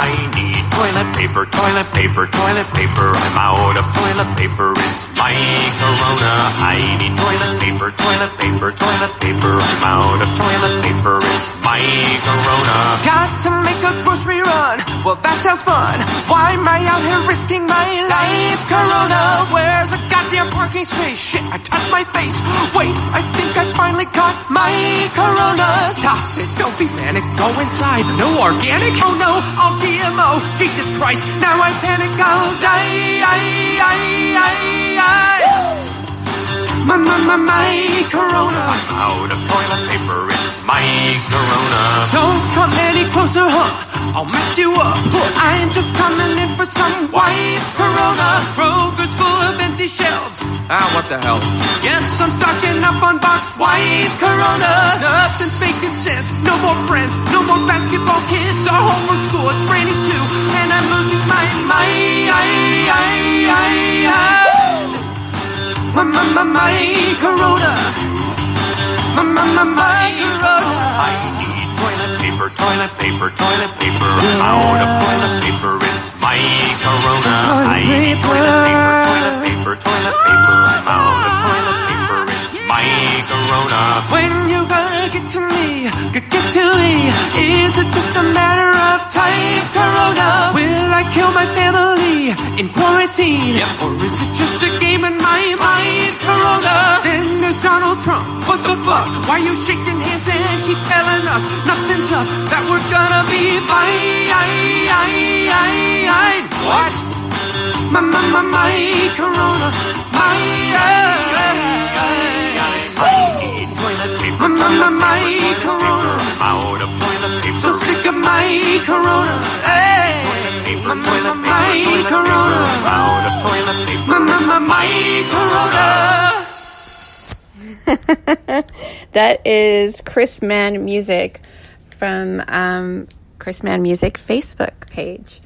I need toilet paper, toilet paper, toilet paper. I'm out of toilet paper, it's my corona. I need toilet paper, toilet paper, toilet paper. I'm out of toilet paper, it's my corona. Got to make a grocery run, well that sounds fun. Why am I out here risking my life? Corona, where's a goddamn parking space? Shit, I touched my face. Wait, I think I finally caught my corona. Stop it, don't be manic, go inside. No organic? Oh no, all GMO. Jesus Christ, now I panic, I'll die. My corona. I'm out of toilet paper, it's my corona. Don't come any closer, I'll mess you up. I'm just coming in for some wipes. Corona, Kroger's full of empty shelves. What the hell? Yes, I'm stocking up on boxed wipes. Corona, nothing's making sense. No more friends, no more basketball kids. Are home from school, it's raining too, and I'm losing my mind. My corona. My corona. I need toilet paper, toilet paper, toilet paper. I'm out of toilet paper, it's my corona. I need toilet paper, toilet paper, toilet paper. I'm out of toilet paper, it's my corona. When you gonna get to me? Is it just a matter of time? Corona, will I kill my family in quarantine? Yep. Or is it just a game in my mind? Corona, then there's Donald Trump. What the fuck? Why you shaking hands and keep telling us nothing's up? That we're gonna be fine. What? My corona. My corona. Out of toilet paper. So sick of my corona. Hey. My corona. Out of toilet paper. My corona. That is Chris Mann Music from Chris Mann Music Facebook page.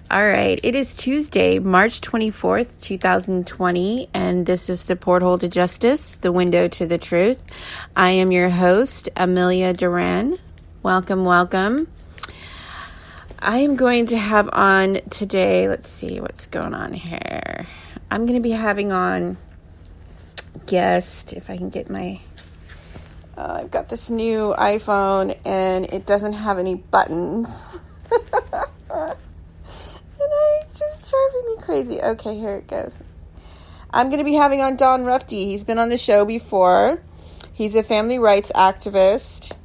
All right, it is Tuesday, March 24th, 2020, and this is the Porthole to Justice, the window to the truth. I am your host, Amelia Duran. Welcome, welcome. I am going to have on today, let's see what's going on here. I'm going to be having on guest, if I can get my, I've got this new iPhone and it doesn't have any buttons. And it's just driving me crazy. Okay, here it goes. I'm going to be having on Don Rufty. He's been on the show before. He's a family rights activist.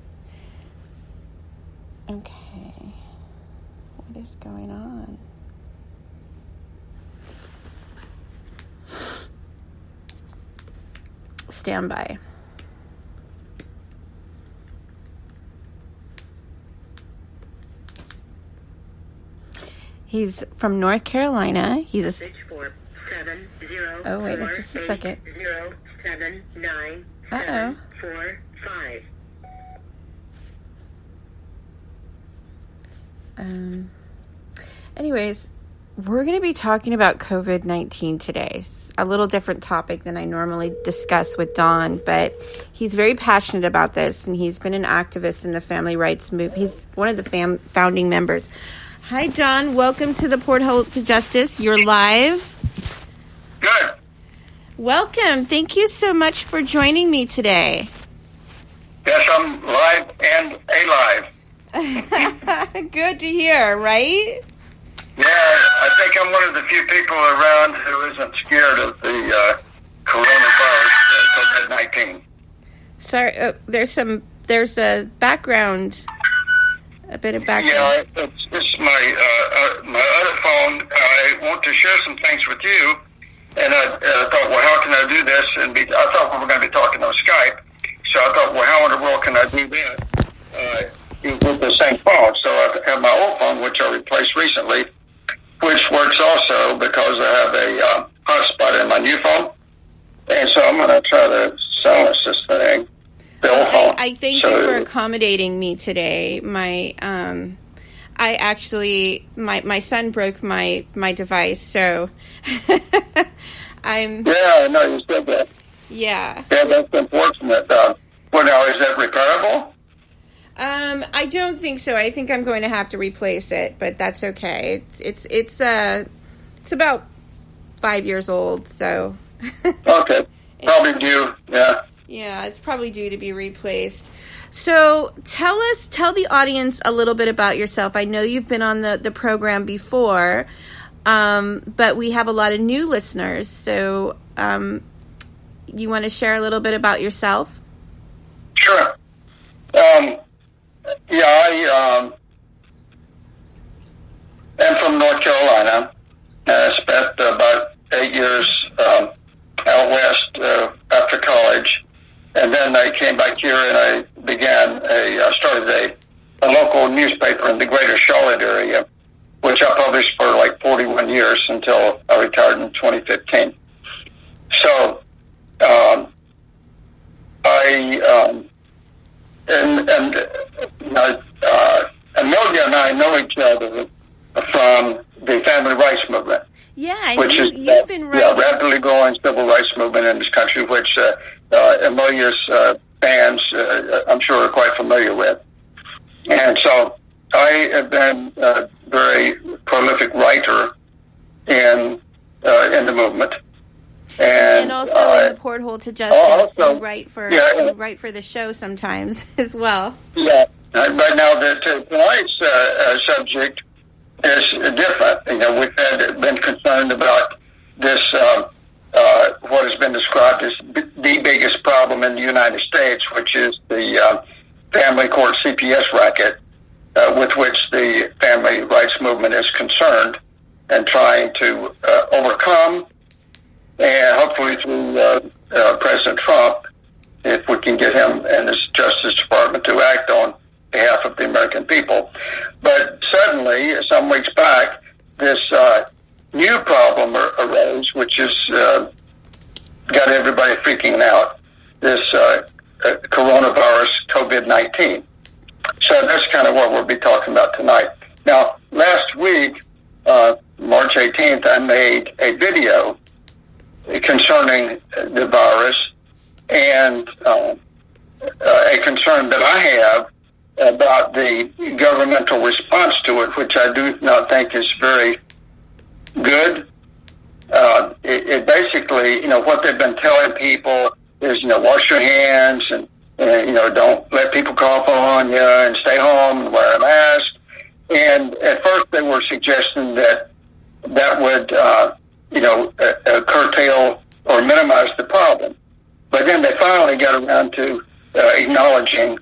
Okay. What is going on? Stand by. He's from North Carolina. He's a... Oh, wait, just a second. 0794745. Anyways, we're going to be talking about COVID-19 today. It's a little different topic than I normally discuss with Don, but he's very passionate about this, and he's been an activist in the family rights movement. He's one of the founding members. Hi, Don. Welcome to the Porthole to Justice. You're live. Good. Welcome. Thank you so much for joining me today. Yes, I'm live and alive. Good to hear, right? Yeah, I think I'm one of the few people around who isn't scared of the coronavirus, COVID-19. Sorry, there's a background, a bit of background. Yeah, it's my other phone. I want to share some things with you, and I thought, well, how can I do this? And I thought we were going to be talking on Skype, so I thought, well, how in the world can I do that with the same phone? So I have my old phone, which I replaced recently, which works also because I have a hotspot in my new phone, and so I'm going to try to silence this thing. I thank you for accommodating me today. My son broke my device, so I'm... Yeah, I know you said that. Yeah. Yeah, that's unfortunate. Well, now, is that repairable? I don't think so. I think I'm going to have to replace it, but that's okay. It's about 5 years old, so. Okay, probably due. Yeah. Yeah, it's probably due to be replaced. So tell the audience a little bit about yourself. I know you've been on the program before, but we have a lot of new listeners. So you want to share a little bit about yourself? Sure. I am from North Carolina. I spent about 8 years out west after college. And then I came back here and I started a local newspaper in the greater Charlotte area, which I published for like 41 years until I retired in 2015. So, Amelia and I know each other from the family rights movement. Yeah, and which you've been writing. Rapidly growing civil rights movement in this country, which Amelia's fans, I'm sure, are quite familiar with. And so I have been a very prolific writer in the movement. And also in the Porthole to Justice, you write for the show sometimes as well. Yeah, but now tonight's subject is different. You know, we've been concerned about this, what has been described as the biggest problem in the United States, which is the family court CPS racket, with which the family rights movement is concerned and trying to overcome, and hopefully through President Trump, if we can get him and his Justice Department to act on behalf of the American people. But suddenly, some weeks back, this new problem arose, which has got everybody freaking out, this coronavirus, COVID-19. So that's kind of what we'll be talking about tonight. Now, last week, March 18th, I made a video concerning the virus and a concern that I have about the governmental response to it, which I do not think is very good. It basically, what they've been telling people is, wash your hands and don't let people cough on you and stay home and wear a mask. And at first they were suggesting that would, curtail or minimize the problem. But then they finally got around to acknowledging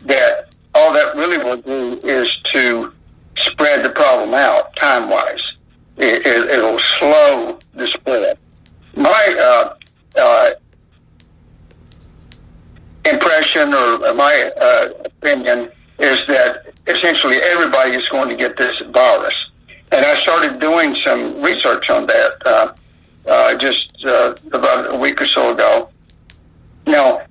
that all that really will do is to spread the problem out time-wise. It'll slow the spread. My impression or my opinion is that essentially everybody is going to get this virus. And I started doing some research on that just about a week or so ago. Now,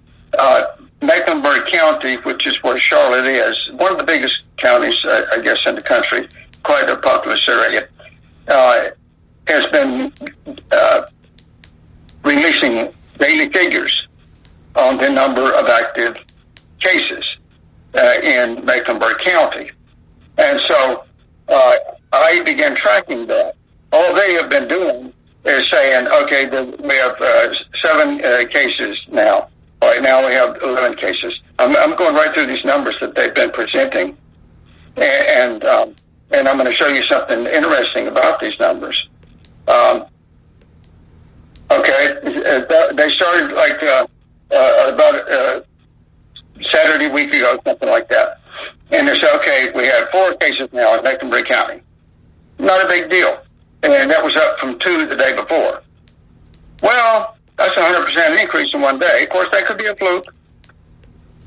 Mecklenburg County, which is where Charlotte is, one of the biggest counties, I guess, in the country, quite a populous area, has been releasing daily figures on the number of active cases in Mecklenburg County. And so I began tracking that. All they have been doing is saying, okay, we have 7 cases now. Right now we have 11 cases. I'm going right through these numbers that they've been presenting, and I'm going to show you something interesting about these numbers. Okay, they started like about Saturday week ago, something like that, and they said, okay, we have 4 cases now in Mecklenburg County. Not a big deal, and that was up from 2 the day before. Well, that's a 100% increase in one day. Of course, that could be a fluke.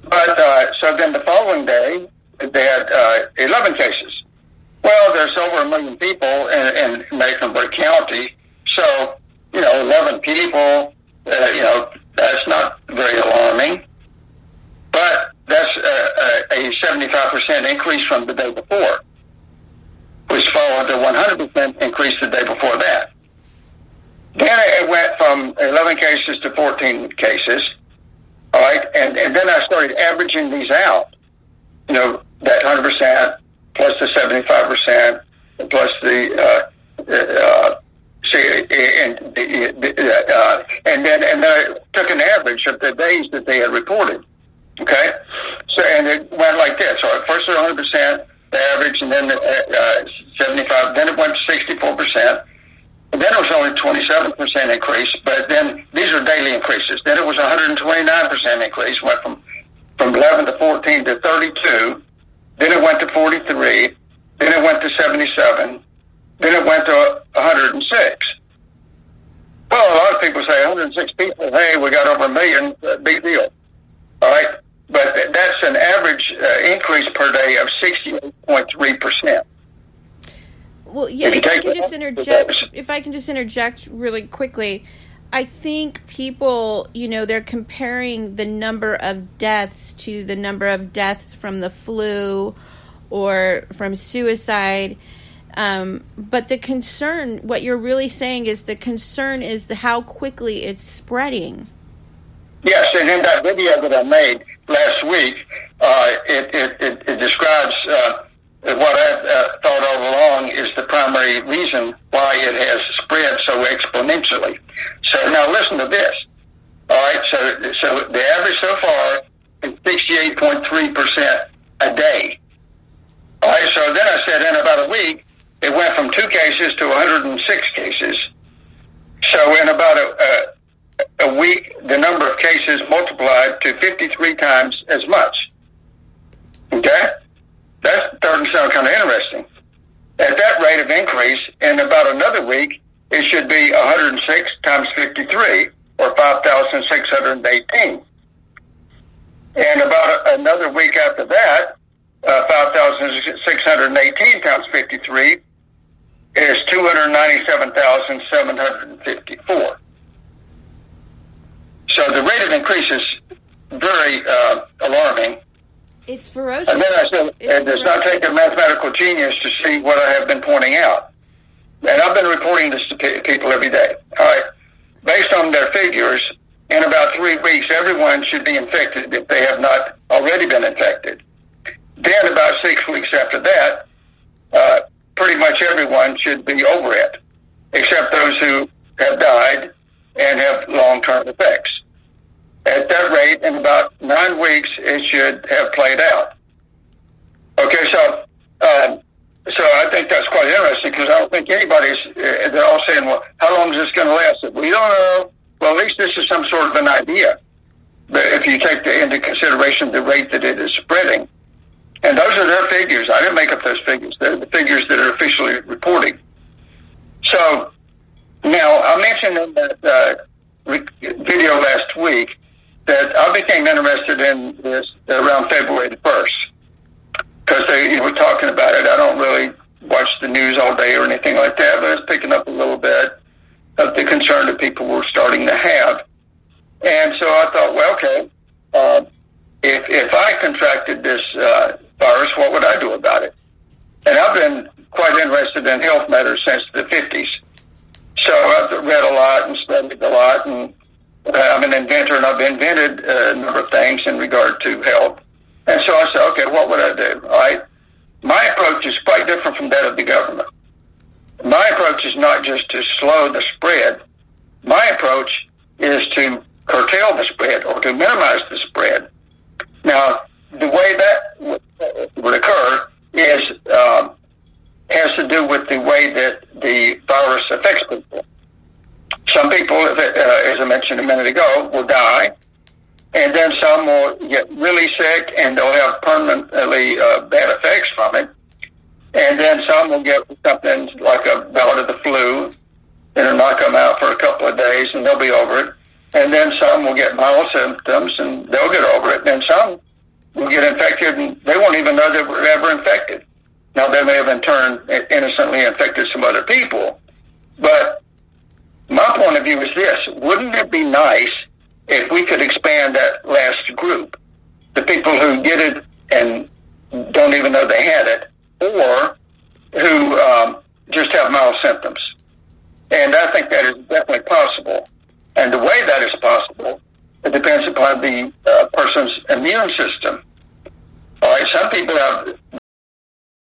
But so then the following day, they had 11 cases. Well, there's over 1 million people in Mecklenburg County, so 11 people, that's not very alarming. But that's a 75% increase from the day before, which followed the 100% increase the day before that. Then it went from 11 cases to 14 cases, all right? And then I started averaging these out. that 100% plus the 75% plus and then I took an average of the days that they had reported. Okay, so and it went like this. So first it was 100%, the average, and then 75. Then it went to 64%. Then it was only 27% increase, but then these are daily increases. Then it was 129% increase, went from 11 to 14 to 32. Then it went to 43. Then it went to 77. Then it went to 106. Well, a lot of people say 106 people, hey, we got over 1 million, big deal. All right? But that's an average increase per day of 68.3%. Well, yeah, if I can just interject really quickly, I think people, they're comparing the number of deaths to the number of deaths from the flu or from suicide. But the concern, what you're really saying is the concern is how quickly it's spreading. Yes, and in that video that I made last week, it describes what I thought all along is the primary reason why it has spread so exponentially. So now listen to this. All right, so the average so far is 68.3% a day. All right, so then I said in about a week, it went from 2 cases to 106 cases. So in about a week, the number of cases multiplied to 53 times as much. Okay? That's starting to sound kind of interesting. At that rate of increase, in about another week, it should be 106 times 53, or 5,618. And about another week after that, 5,618 times 53 is 297,754. So the rate of increase is very alarming. It's ferocious. And then I said, it does not take a mathematical genius to see what I have been pointing out. And I've been reporting this to people every day. All right. Based on their figures, in about 3 weeks, everyone should be infected if they have not already been infected. Then about 6 weeks after that, pretty much everyone should be over it, except those who have died and have long-term effects. At that rate, in about 9 weeks, it should have played out. Okay, so I think that's quite interesting because I don't think they're all saying, well, how long is this going to last? We don't know. Well, at least this is some sort of an idea. But if you take into consideration the rate that it is spreading, and those are their figures. I didn't make up those figures. They're the figures that are officially reporting. So now I mentioned in that video last week that I became interested in this around February the 1st because they were talking about it. I don't really watch the news all day or anything like that, but I was picking up a little bit of the concern that people were starting to have. And so I thought, well, okay, if I contracted this virus, what would I do about it? And I've been quite interested in health matters since the 50s. So I've read a lot and studied a lot, and I'm an inventor, and I've invented a number of things in regard to health. And so I said, okay, what would I do? All right. My approach is quite different from that of the government. My approach is not just to slow the spread. My approach is to curtail the spread or to minimize the spread. Now, the way that would occur is has to do with the way that the virus affects people. Some people, as I mentioned a minute ago, will die, and then some will get really sick and they'll have permanently bad effects from it. And then some will get something like a bout of the flu, and it'll knock them out for a couple of days and they'll be over it. And then some will get mild symptoms and they'll get over it. And some will get infected and they won't even know they were ever infected. Now, they may have in turn innocently infected some other people. But my point of view is this. Wouldn't it be nice if we could expand that last group, the people who get it and don't even know they had it, or who just have mild symptoms? And I think that is definitely possible. And the way that is possible, it depends upon the person's immune system. All right, some people have